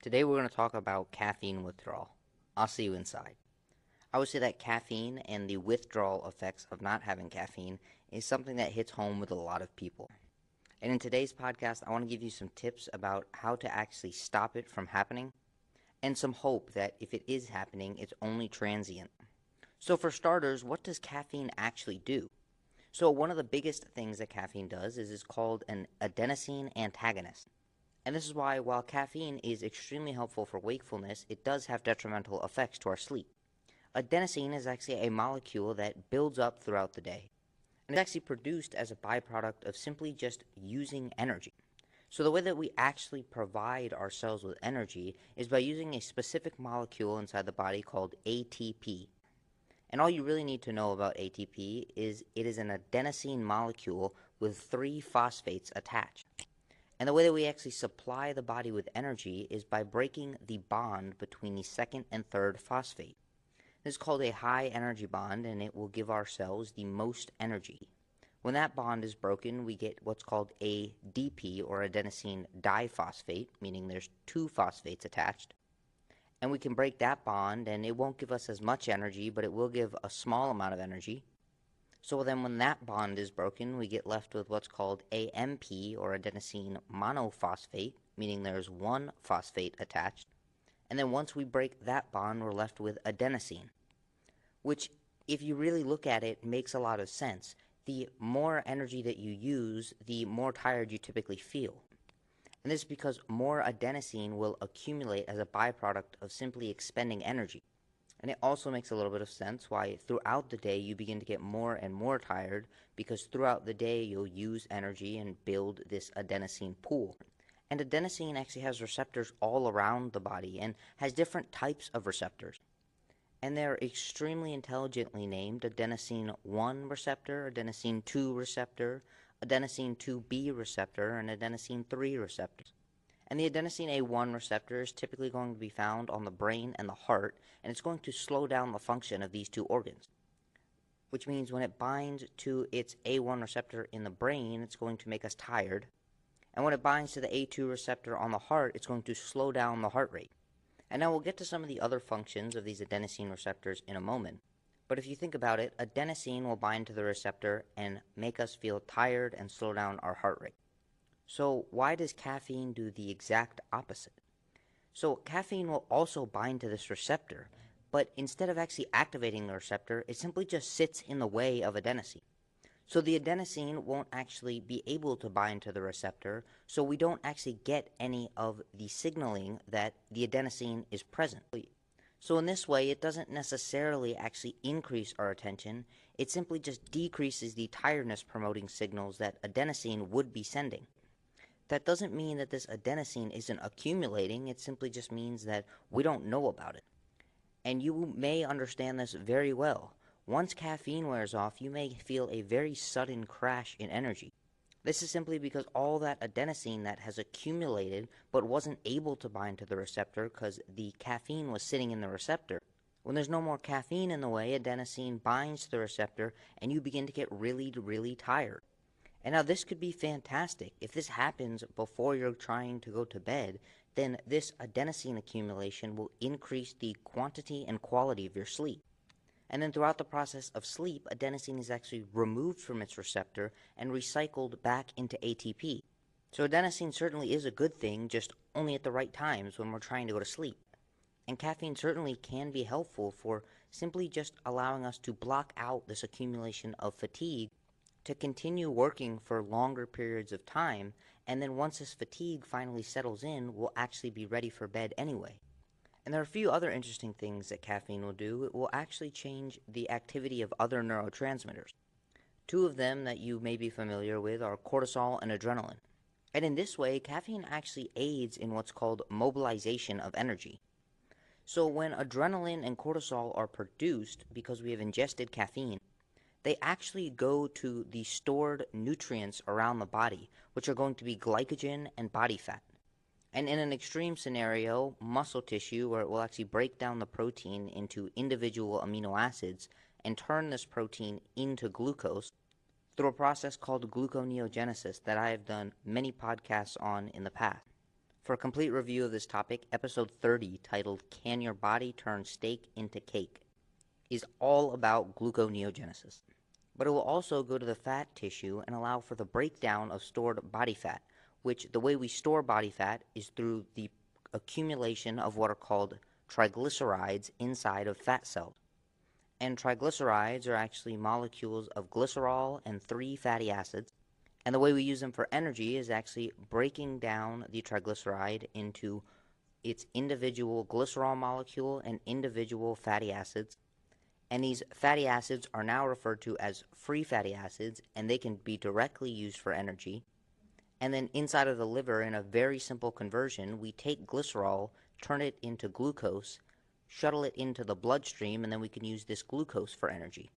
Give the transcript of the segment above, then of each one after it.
Today we're going to talk about caffeine withdrawal. I'll see you inside. I would say that caffeine and the withdrawal effects of not having caffeine is something that hits home with a lot of people. And in today's podcast, I want to give you some tips about how to actually stop it from happening and some hope that if it is happening, it's only transient. So for starters, what does caffeine actually do? So one of the biggest things that caffeine does is it's called an adenosine antagonist. And this is why, while caffeine is extremely helpful for wakefulness, it does have detrimental effects to our sleep. Adenosine is actually a molecule that builds up throughout the day, and it's actually produced as a byproduct of simply just using energy. So, the way that we actually provide ourselves with energy is by using a specific molecule inside the body called ATP. And all you really need to know about ATP is it is an adenosine molecule with three phosphates attached. And the way that we actually supply the body with energy is by breaking the bond between the second and third phosphate. This is called a high energy bond, and it will give our cells the most energy. When that bond is broken, we get what's called ADP, or adenosine diphosphate, meaning there's two phosphates attached. And we can break that bond, and it won't give us as much energy, but it will give a small amount of energy. So then when that bond is broken, we get left with what's called AMP, or adenosine monophosphate, meaning there's one phosphate attached. And then once we break that bond, we're left with adenosine, which, if you really look at it, makes a lot of sense. The more energy that you use, the more tired you typically feel. And this is because more adenosine will accumulate as a byproduct of simply expending energy. And it also makes a little bit of sense why throughout the day you begin to get more and more tired, because throughout the day you'll use energy and build this adenosine pool. And adenosine actually has receptors all around the body and has different types of receptors. And they're extremely intelligently named: adenosine 1 receptor, adenosine 2 receptor, adenosine 2B receptor, and adenosine 3 receptors. And the adenosine A1 receptor is typically going to be found on the brain and the heart, and it's going to slow down the function of these two organs. Which means when it binds to its A1 receptor in the brain, it's going to make us tired. And when it binds to the A2 receptor on the heart, it's going to slow down the heart rate. And now we'll get to some of the other functions of these adenosine receptors in a moment. But if you think about it, adenosine will bind to the receptor and make us feel tired and slow down our heart rate. So why does caffeine do the exact opposite? So caffeine will also bind to this receptor, but instead of actually activating the receptor, it simply just sits in the way of adenosine. So the adenosine won't actually be able to bind to the receptor, so we don't actually get any of the signaling that the adenosine is present. So in this way, it doesn't necessarily actually increase our attention, it simply just decreases the tiredness promoting signals that adenosine would be sending. That doesn't mean that this adenosine isn't accumulating, it simply just means that we don't know about it. And you may understand this very well. Once caffeine wears off, you may feel a very sudden crash in energy. This is simply because all that adenosine that has accumulated but wasn't able to bind to the receptor because the caffeine was sitting in the receptor. When there's no more caffeine in the way, adenosine binds to the receptor and you begin to get really, really tired. And now this could be fantastic. If this happens before you're trying to go to bed, then this adenosine accumulation will increase the quantity and quality of your sleep. And then throughout the process of sleep, adenosine is actually removed from its receptor and recycled back into ATP. So adenosine certainly is a good thing, just only at the right times when we're trying to go to sleep. And caffeine certainly can be helpful for simply just allowing us to block out this accumulation of fatigue to continue working for longer periods of time, and then once this fatigue finally settles in, we'll actually be ready for bed anyway. And there are a few other interesting things that caffeine will do. It will actually change the activity of other neurotransmitters. Two of them that you may be familiar with are cortisol and adrenaline. And in this way, caffeine actually aids in what's called mobilization of energy. So when adrenaline and cortisol are produced because we have ingested caffeine, they actually go to the stored nutrients around the body, which are going to be glycogen and body fat. And in an extreme scenario, muscle tissue, where it will actually break down the protein into individual amino acids and turn this protein into glucose through a process called gluconeogenesis that I have done many podcasts on in the past. For a complete review of this topic, episode 30, titled Can Your Body Turn Steak into Cake, is all about gluconeogenesis. But it will also go to the fat tissue and allow for the breakdown of stored body fat, which the way we store body fat is through the accumulation of what are called triglycerides inside of fat cells. And triglycerides are actually molecules of glycerol and 3 fatty acids. And the way we use them for energy is actually breaking down the triglyceride into its individual glycerol molecule and individual fatty acids. And these fatty acids are now referred to as free fatty acids, and they can be directly used for energy. And then inside of the liver, in a very simple conversion, we take glycerol, turn it into glucose, shuttle it into the bloodstream, and then we can use this glucose for energy.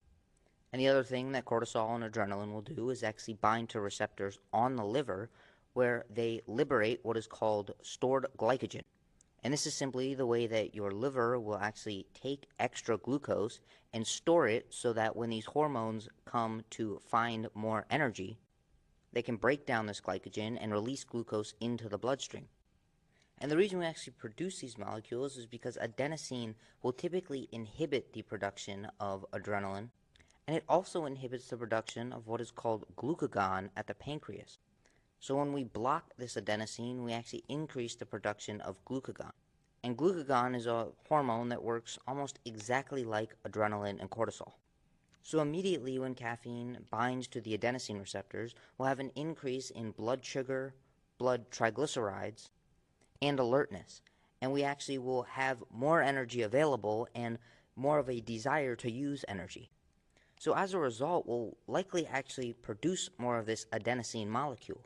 And the other thing that cortisol and adrenaline will do is actually bind to receptors on the liver where they liberate what is called stored glycogen. And this is simply the way that your liver will actually take extra glucose and store it so that when these hormones come to find more energy, they can break down this glycogen and release glucose into the bloodstream. And the reason we actually produce these molecules is because adenosine will typically inhibit the production of adrenaline, and it also inhibits the production of what is called glucagon at the pancreas. So when we block this adenosine, we actually increase the production of glucagon. And glucagon is a hormone that works almost exactly like adrenaline and cortisol. So immediately when caffeine binds to the adenosine receptors, we'll have an increase in blood sugar, blood triglycerides, and alertness. And we actually will have more energy available and more of a desire to use energy. So as a result, we'll likely actually produce more of this adenosine molecule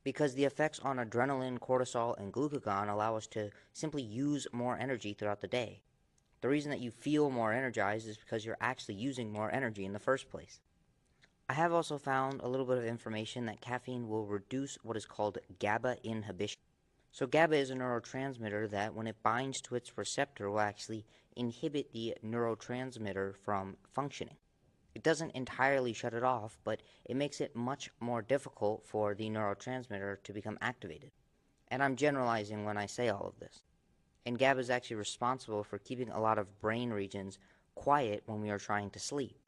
because the effects on adrenaline, cortisol, and glucagon allow us to simply use more energy throughout the day. The reason that you feel more energized is because you're actually using more energy in the first place. I have also found a little bit of information that caffeine will reduce what is called GABA inhibition. So GABA is a neurotransmitter that when it binds to its receptor will actually inhibit the neurotransmitter from functioning. It doesn't entirely shut it off, but it makes it much more difficult for the neurotransmitter to become activated. And I'm generalizing when I say all of this. And GABA is actually responsible for keeping a lot of brain regions quiet when we are trying to sleep.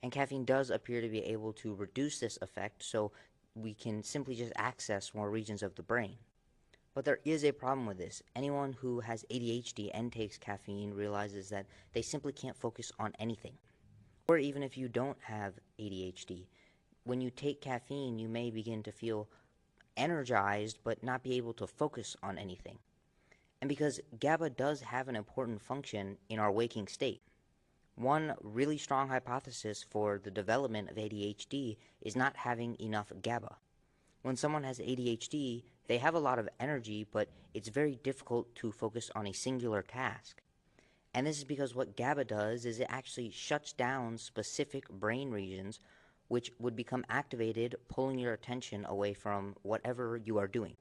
And caffeine does appear to be able to reduce this effect so we can simply just access more regions of the brain. But there is a problem with this. Anyone who has ADHD and takes caffeine realizes that they simply can't focus on anything. Or even if you don't have ADHD, when you take caffeine, you may begin to feel energized but not be able to focus on anything. And because GABA does have an important function in our waking state. One really strong hypothesis for the development of ADHD is not having enough GABA. When someone has ADHD, they have a lot of energy, but it's very difficult to focus on a singular task. And this is because what GABA does is it actually shuts down specific brain regions which would become activated, pulling your attention away from whatever you are doing.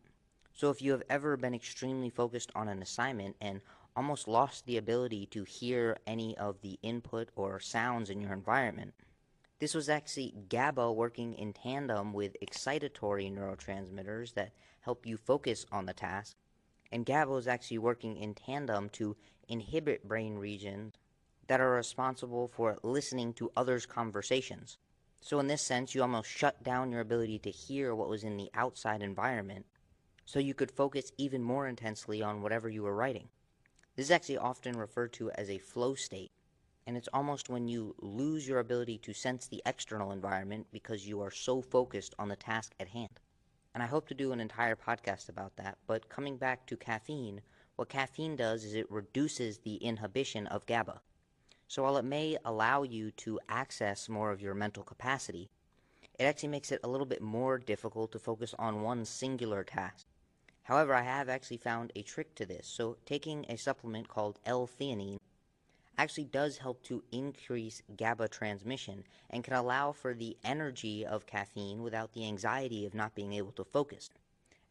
So if you have ever been extremely focused on an assignment and almost lost the ability to hear any of the input or sounds in your environment, this was actually GABA working in tandem with excitatory neurotransmitters that help you focus on the task. And GABA is actually working in tandem to inhibit brain regions that are responsible for listening to others' conversations. So in this sense, you almost shut down your ability to hear what was in the outside environment so you could focus even more intensely on whatever you were writing. This is actually often referred to as a flow state, and it's almost when you lose your ability to sense the external environment because you are so focused on the task at hand. And I hope to do an entire podcast about that, but coming back to caffeine, what caffeine does is it reduces the inhibition of GABA. So while it may allow you to access more of your mental capacity, it actually makes it a little bit more difficult to focus on one singular task. However, I have actually found a trick to this. So taking a supplement called L-theanine actually does help to increase GABA transmission and can allow for the energy of caffeine without the anxiety of not being able to focus.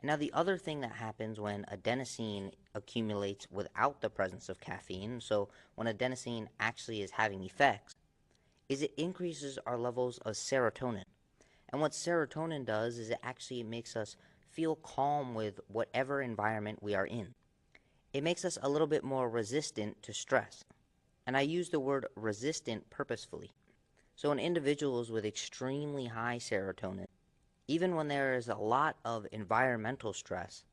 And now the other thing that happens when adenosine accumulates without the presence of caffeine, so when adenosine actually is having effects, is it increases our levels of serotonin. And what serotonin does is it actually makes us feel calm with whatever environment we are in. It makes us a little bit more resistant to stress. And I use the word resistant purposefully. So in individuals with extremely high serotonin, even when there is a lot of environmental stress,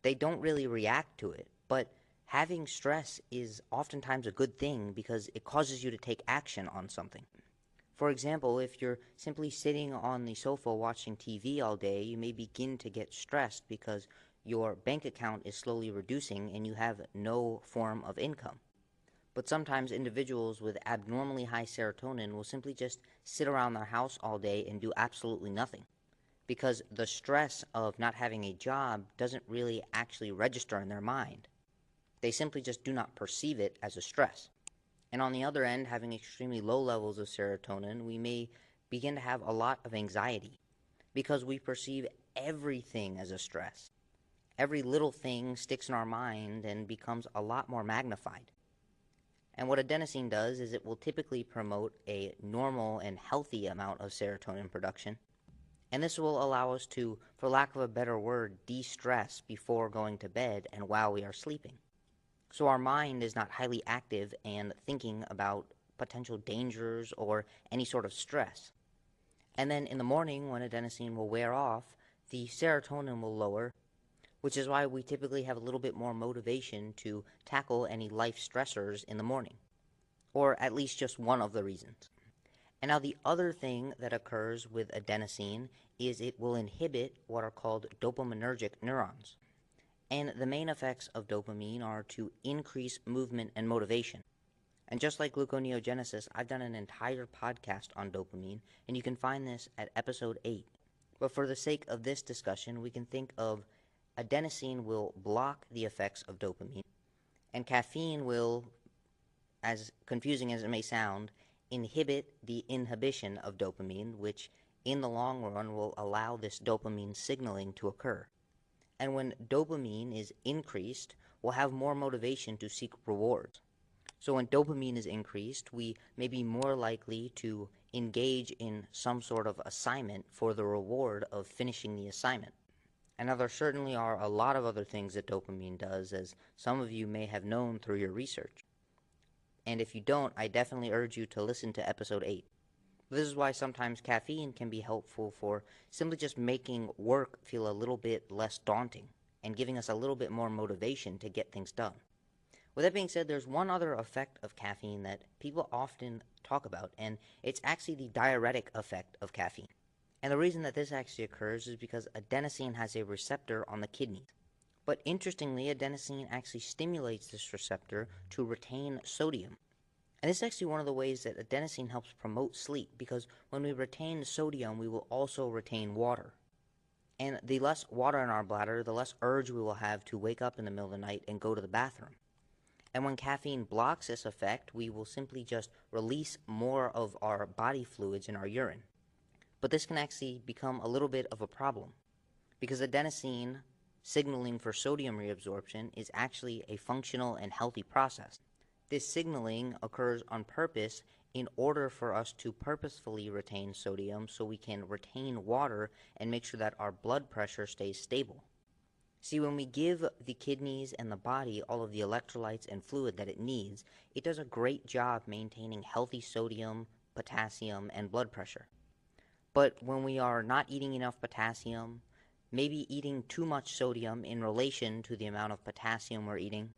they don't really react to it. But having stress is oftentimes a good thing because it causes you to take action on something. For example, if you're simply sitting on the sofa watching TV all day, you may begin to get stressed because your bank account is slowly reducing and you have no form of income. But sometimes individuals with abnormally high serotonin will simply just sit around their house all day and do absolutely nothing, because the stress of not having a job doesn't really actually register in their mind. They simply just do not perceive it as a stress. And on the other end, having extremely low levels of serotonin, we may begin to have a lot of anxiety because we perceive everything as a stress. Every little thing sticks in our mind and becomes a lot more magnified. And what adenosine does is it will typically promote a normal and healthy amount of serotonin production. And this will allow us to, for lack of a better word, de-stress before going to bed and while we are sleeping. So our mind is not highly active and thinking about potential dangers or any sort of stress. And then in the morning, when adenosine will wear off, the serotonin will lower, which is why we typically have a little bit more motivation to tackle any life stressors in the morning, or at least just one of the reasons. And now the other thing that occurs with adenosine is it will inhibit what are called dopaminergic neurons. And the main effects of dopamine are to increase movement and motivation. And just like gluconeogenesis, I've done an entire podcast on dopamine, and you can find this at episode 8. But for the sake of this discussion, we can think of adenosine will block the effects of dopamine, and caffeine will, as confusing as it may sound, inhibit the inhibition of dopamine, which in the long run will allow this dopamine signaling to occur. And when dopamine is increased, we'll have more motivation to seek rewards. So when dopamine is increased, we may be more likely to engage in some sort of assignment for the reward of finishing the assignment. And now there certainly are a lot of other things that dopamine does, as some of you may have known through your research. And if you don't, I definitely urge you to listen to episode 8. This is why sometimes caffeine can be helpful for simply just making work feel a little bit less daunting and giving us a little bit more motivation to get things done. With that being said, there's one other effect of caffeine that people often talk about, and it's actually the diuretic effect of caffeine. And the reason that this actually occurs is because adenosine has a receptor on the kidneys. But interestingly, adenosine actually stimulates this receptor to retain sodium. And this is actually one of the ways that adenosine helps promote sleep, because when we retain sodium, we will also retain water. And the less water in our bladder, the less urge we will have to wake up in the middle of the night and go to the bathroom. And when caffeine blocks this effect, we will simply just release more of our body fluids in our urine. But this can actually become a little bit of a problem, because adenosine signaling for sodium reabsorption is actually a functional and healthy process. This signaling occurs on purpose in order for us to purposefully retain sodium so we can retain water and make sure that our blood pressure stays stable. See, when we give the kidneys and the body all of the electrolytes and fluid that it needs, it does a great job maintaining healthy sodium, potassium, and blood pressure. But when we are not eating enough potassium, maybe eating too much sodium in relation to the amount of potassium we're eating,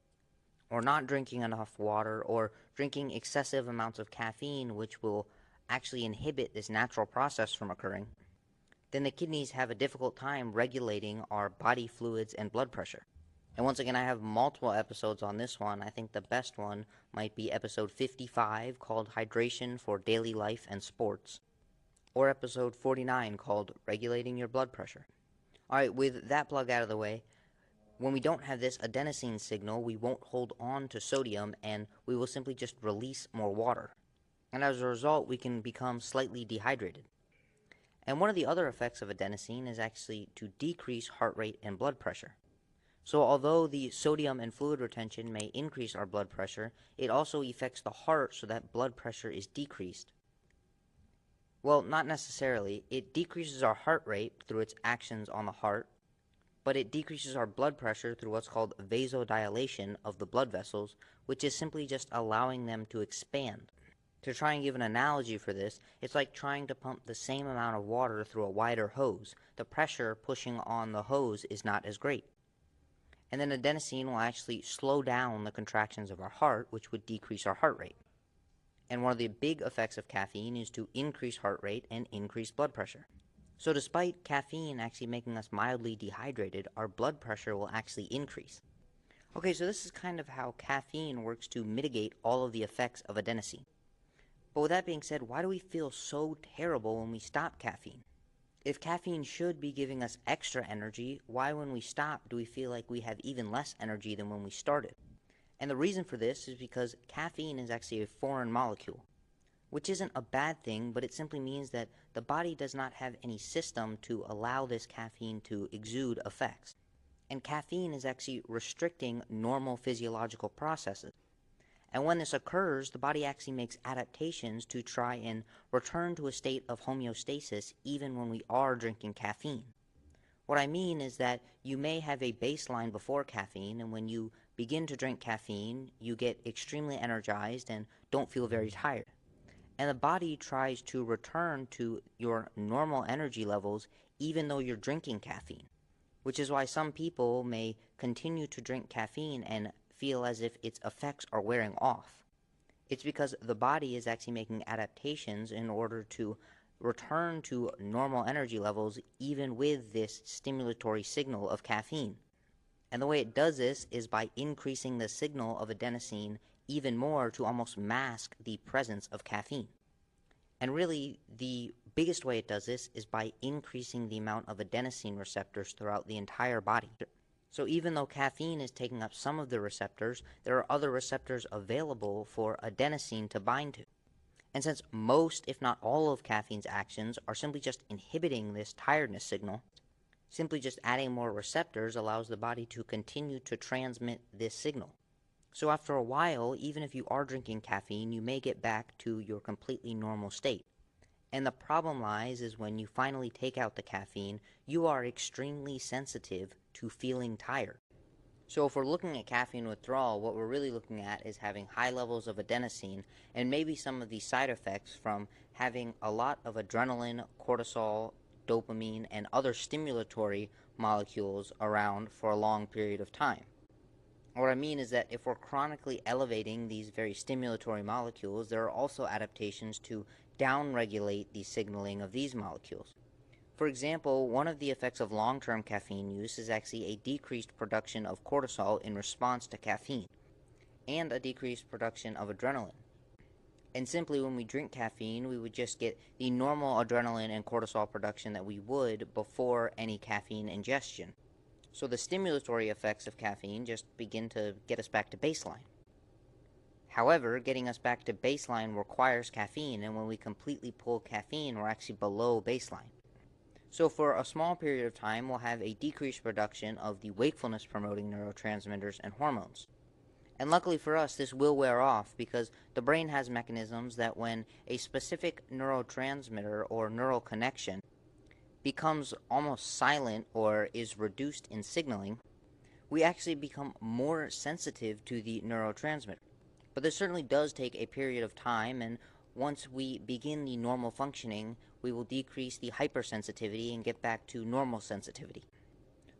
or not drinking enough water, or drinking excessive amounts of caffeine, which will actually inhibit this natural process from occurring, then the kidneys have a difficult time regulating our body fluids and blood pressure. And once again, I have multiple episodes on this one. I think the best one might be episode 55, called Hydration for Daily Life and Sports, or episode 49, called Regulating Your Blood Pressure. Alright, with that plug out of the way, when we don't have this adenosine signal, we won't hold on to sodium, and we will simply just release more water. And as a result, we can become slightly dehydrated. And one of the other effects of adenosine is actually to decrease heart rate and blood pressure. So although the sodium and fluid retention may increase our blood pressure, it also affects the heart so that blood pressure is decreased. Well, not necessarily. It decreases our heart rate through its actions on the heart, but it decreases our blood pressure through what's called vasodilation of the blood vessels, which is simply just allowing them to expand. To try and give an analogy for this, it's like trying to pump the same amount of water through a wider hose. The pressure pushing on the hose is not as great. And then adenosine will actually slow down the contractions of our heart, which would decrease our heart rate. And one of the big effects of caffeine is to increase heart rate and increase blood pressure. So despite caffeine actually making us mildly dehydrated, our blood pressure will actually increase. Okay, so this is kind of how caffeine works to mitigate all of the effects of adenosine. But with that being said, why do we feel so terrible when we stop caffeine? If caffeine should be giving us extra energy, why when we stop do we feel like we have even less energy than when we started? And the reason for this is because caffeine is actually a foreign molecule, which isn't a bad thing, but it simply means that the body does not have any system to allow this caffeine to exude effects. And caffeine is actually restricting normal physiological processes. And when this occurs, the body actually makes adaptations to try and return to a state of homeostasis even when we are drinking caffeine. What I mean is that you may have a baseline before caffeine, and when you begin to drink caffeine, you get extremely energized and don't feel very tired. And the body tries to return to your normal energy levels even though you're drinking caffeine, which is why some people may continue to drink caffeine and feel as if its effects are wearing off. It's because the body is actually making adaptations in order to return to normal energy levels even with this stimulatory signal of caffeine. And the way it does this is by increasing the signal of adenosine even more to almost mask the presence of caffeine. And really, the biggest way it does this is by increasing the amount of adenosine receptors throughout the entire body. So even though caffeine is taking up some of the receptors, there are other receptors available for adenosine to bind to. And since most, if not all, of caffeine's actions are simply just inhibiting this tiredness signal, simply just adding more receptors allows the body to continue to transmit this signal. So after a while, even if you are drinking caffeine, you may get back to your completely normal state. And the problem lies is when you finally take out the caffeine, you are extremely sensitive to feeling tired. So if we're looking at caffeine withdrawal, what we're really looking at is having high levels of adenosine and maybe some of the side effects from having a lot of adrenaline, cortisol, dopamine, and other stimulatory molecules around for a long period of time. What I mean is that if we're chronically elevating these very stimulatory molecules, there are also adaptations to downregulate the signaling of these molecules. For example, one of the effects of long-term caffeine use is actually a decreased production of cortisol in response to caffeine, and a decreased production of adrenaline. And simply when we drink caffeine, we would just get the normal adrenaline and cortisol production that we would before any caffeine ingestion. So the stimulatory effects of caffeine just begin to get us back to baseline. However, getting us back to baseline requires caffeine, and when we completely pull caffeine, we're actually below baseline. So for a small period of time, we'll have a decreased production of the wakefulness-promoting neurotransmitters and hormones. And luckily for us, this will wear off because the brain has mechanisms that when a specific neurotransmitter or neural connection becomes almost silent or is reduced in signaling, we actually become more sensitive to the neurotransmitter. But this certainly does take a period of time, and once we begin the normal functioning, we will decrease the hypersensitivity and get back to normal sensitivity.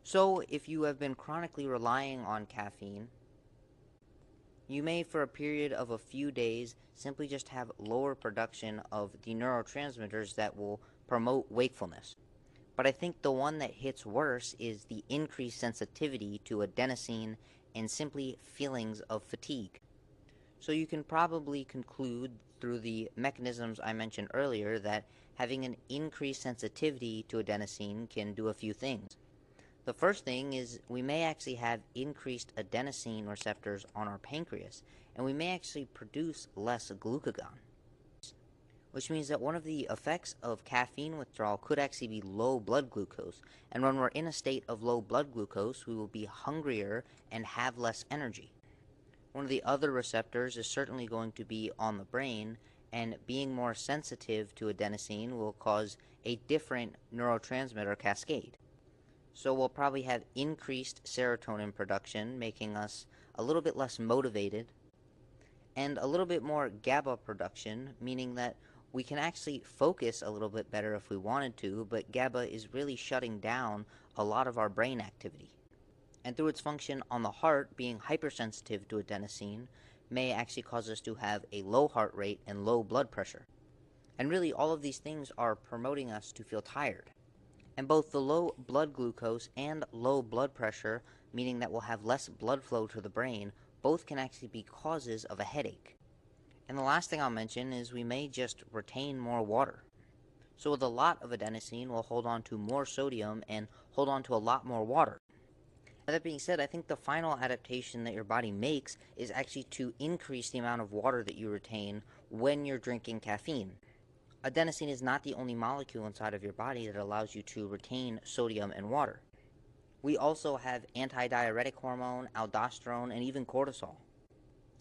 So if you have been chronically relying on caffeine, you may for a period of a few days simply just have lower production of the neurotransmitters that will promote wakefulness. But I think the one that hits worse is the increased sensitivity to adenosine and simply feelings of fatigue. So you can probably conclude through the mechanisms I mentioned earlier that having an increased sensitivity to adenosine can do a few things. The first thing is we may actually have increased adenosine receptors on our pancreas, and we may actually produce less glucagon, which means that one of the effects of caffeine withdrawal could actually be low blood glucose. And when we're in a state of low blood glucose, we will be hungrier and have less energy. One of the other receptors is certainly going to be on the brain, and being more sensitive to adenosine will cause a different neurotransmitter cascade. So we'll probably have increased serotonin production, making us a little bit less motivated, and a little bit more GABA production, meaning that we can actually focus a little bit better if we wanted to, but GABA is really shutting down a lot of our brain activity. And through its function on the heart, being hypersensitive to adenosine may actually cause us to have a low heart rate and low blood pressure. And really, all of these things are promoting us to feel tired. And both the low blood glucose and low blood pressure, meaning that we'll have less blood flow to the brain, both can actually be causes of a headache. And the last thing I'll mention is we may just retain more water. So with a lot of adenosine, we'll hold on to more sodium and hold on to a lot more water. That being said, I think the final adaptation that your body makes is actually to increase the amount of water that you retain when you're drinking caffeine. Adenosine is not the only molecule inside of your body that allows you to retain sodium and water. We also have antidiuretic hormone, aldosterone, and even cortisol.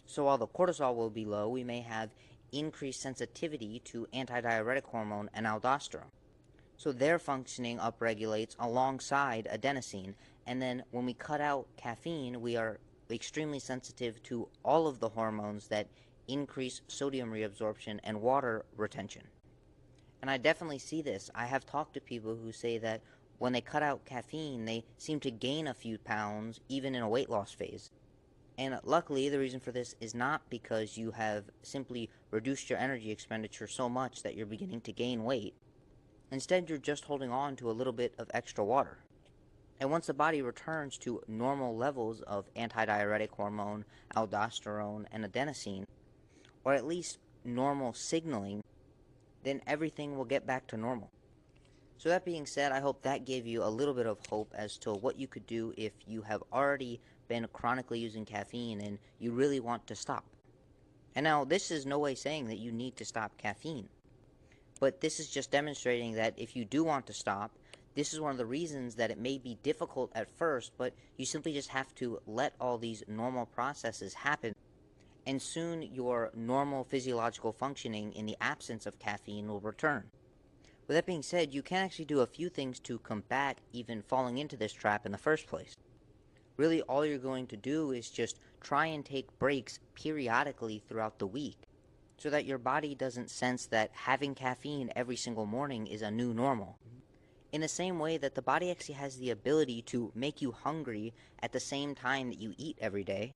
So while the cortisol will be low, we may have increased sensitivity to antidiuretic hormone and aldosterone. So their functioning upregulates alongside adenosine, and then when we cut out caffeine, we are extremely sensitive to all of the hormones that increase sodium reabsorption and water retention. And I definitely see this. I have talked to people who say that when they cut out caffeine, they seem to gain a few pounds, even in a weight loss phase. And luckily, the reason for this is not because you have simply reduced your energy expenditure so much that you're beginning to gain weight. Instead, you're just holding on to a little bit of extra water. And once the body returns to normal levels of antidiuretic hormone, aldosterone, and adenosine, or at least normal signaling, then everything will get back to normal. So that being said, I hope that gave you a little bit of hope as to what you could do if you have already been chronically using caffeine and you really want to stop. And now, this is no way saying that you need to stop caffeine. But this is just demonstrating that if you do want to stop, this is one of the reasons that it may be difficult at first, but you simply just have to let all these normal processes happen, and soon your normal physiological functioning in the absence of caffeine will return. With that being said, you can actually do a few things to combat even falling into this trap in the first place. Really, all you're going to do is just try and take breaks periodically throughout the week, so that your body doesn't sense that having caffeine every single morning is a new normal. In the same way that the body actually has the ability to make you hungry at the same time that you eat every day,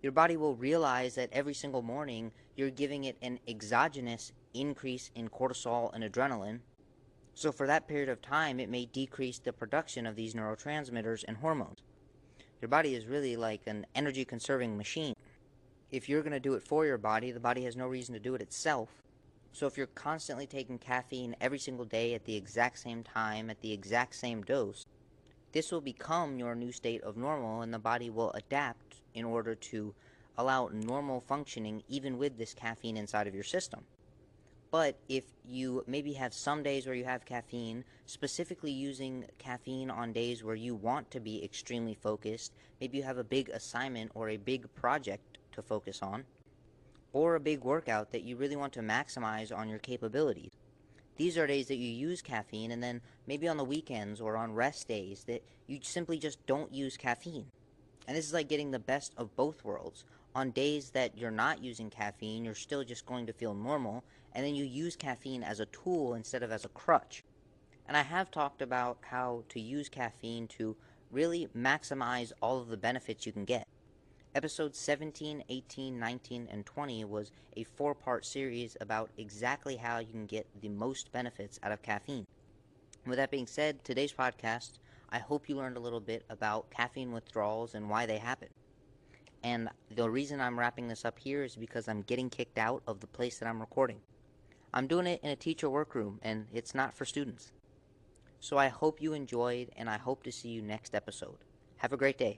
your body will realize that every single morning you're giving it an exogenous increase in cortisol and adrenaline. So for that period of time, it may decrease the production of these neurotransmitters and hormones. Your body is really like an energy conserving machine. If you're going to do it for your body, the body has no reason to do it itself. So if you're constantly taking caffeine every single day at the exact same time, at the exact same dose, this will become your new state of normal, and the body will adapt in order to allow normal functioning even with this caffeine inside of your system. But if you maybe have some days where you have caffeine, specifically using caffeine on days where you want to be extremely focused, maybe you have a big assignment or a big project to focus on, or a big workout that you really want to maximize on your capabilities. These are days that you use caffeine, and then maybe on the weekends or on rest days that you simply just don't use caffeine. And this is like getting the best of both worlds. On days that you're not using caffeine, you're still just going to feel normal, and then you use caffeine as a tool instead of as a crutch. And I have talked about how to use caffeine to really maximize all of the benefits you can get. Episodes 17, 18, 19, and 20 was a 4-part series about exactly how you can get the most benefits out of caffeine. With that being said, today's podcast, I hope you learned a little bit about caffeine withdrawals and why they happen. And the reason I'm wrapping this up here is because I'm getting kicked out of the place that I'm recording. I'm doing it in a teacher workroom, and it's not for students. So I hope you enjoyed, and I hope to see you next episode. Have a great day.